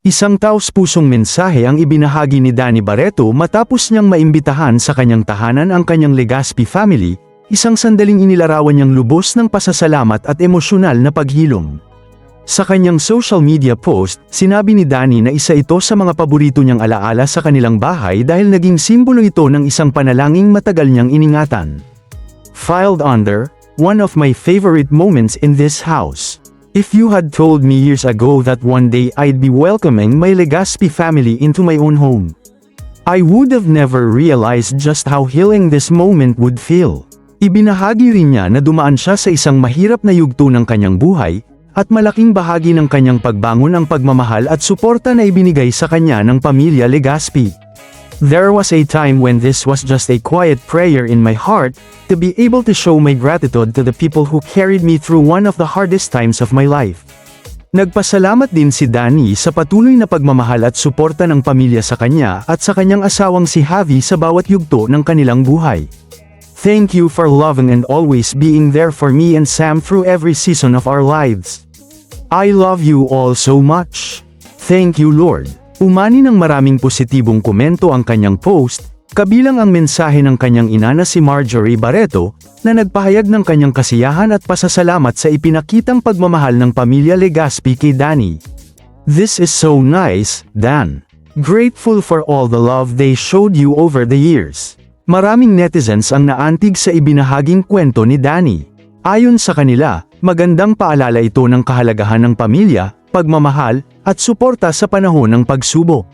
Isang taos-pusong mensahe ang ibinahagi ni Danny Barreto matapos niyang maimbitahan sa kanyang tahanan ang kanyang Legaspi family, isang sandaling inilarawan niyang lubos ng pasasalamat at emosyonal na paghilom. Sa kanyang social media post, sinabi ni Danny na isa ito sa mga paborito niyang alaala sa kanilang bahay dahil naging simbolo ito ng isang panalangin matagal niyang iningatan. Filed under, one of my favorite moments in this house. If you had told me years ago that one day I'd be welcoming my Legaspi family into my own home, I would have never realized just how healing this moment would feel. Ibinahagi rin niya na dumaan siya sa isang mahirap na yugto ng kanyang buhay, at malaking bahagi ng kanyang pagbangon ang pagmamahal at suporta na ibinigay sa kanya ng pamilya Legaspi. There was a time when this was just a quiet prayer in my heart, to be able to show my gratitude to the people who carried me through one of the hardest times of my life. Nagpasalamat din si Danny sa patuloy na pagmamahal at suporta ng pamilya sa kanya at sa kanyang asawang si Javi sa bawat yugto ng kanilang buhay. Thank you for loving and always being there for me and Sam through every season of our lives. I love you all so much. Thank you, Lord. Umani ng maraming positibong komento ang kanyang post, kabilang ang mensahe ng kanyang ina na si Marjorie Barreto, na nagpahayag ng kanyang kasiyahan at pasasalamat sa ipinakitang pagmamahal ng pamilya Legaspi kay Danny. This is so nice, Dan. Grateful for all the love they showed you over the years. Maraming netizens ang naantig sa ibinahaging kwento ni Danny. Ayon sa kanila, magandang paalala ito ng kahalagahan ng pamilya, pagmamahal, at suporta sa panahon ng pagsubok.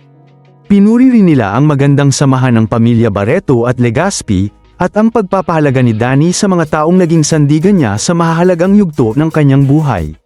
Pinuri rin nila ang magandang samahan ng pamilya Barreto at Legaspi, at ang pagpapahalaga ni Danny sa mga taong naging sandigan niya sa mahahalagang yugto ng kanyang buhay.